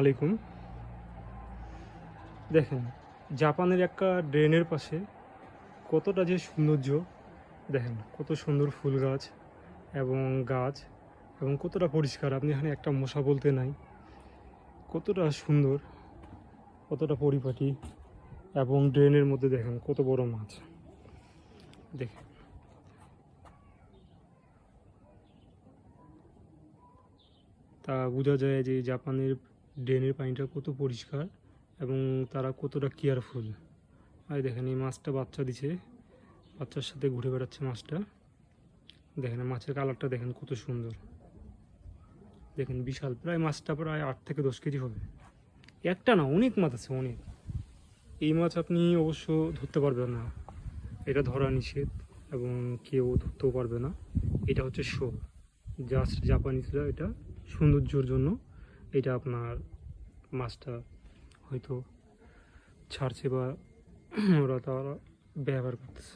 আলাইকুম। দেখেন, জাপানের একটা ড্রেনের পাশে কতটা যে সৌন্দর্য। দেখেন কত সুন্দর ফুল গাছ এবং গাছ এবং কতটা পরিষ্কার। আপনি এখানে একটা মশা বলতে নাই, কতটা সুন্দর, কতটা পরিপাটি। এবং ড্রেনের মধ্যে দেখেন কত বড় মাছ। দেখেন, তা বোঝা যায় যে জাপানের ড্রেনের পানিটা কত পরিষ্কার এবং তারা কতটা কেয়ারফুল। আর দেখেন এই মাছটা বাচ্চা দিছে, বাচ্চার সাথে ঘুরে বেড়াচ্ছে মাছটা। দেখেন মাছের কালারটা দেখেন কত সুন্দর। দেখেন বিশাল, প্রায় মাছটা প্রায় 8 থেকে 10 কেজি হবে। একটা না, অনেক মাছ আছে, অনেক। এই মাছ আপনি অবশ্য ধরতে পারবেন না, এটা ধরা নিষেধ এবং কেউ ধরতেও পারবে না। এটা হচ্ছে শো, জাস্ট জাপানিজরা এটা সৌন্দর্যর জন্য এটা আপনার মাছটা হয়তো ছাড়ছে বা ওরা তারা ব্যবহার করতেছে।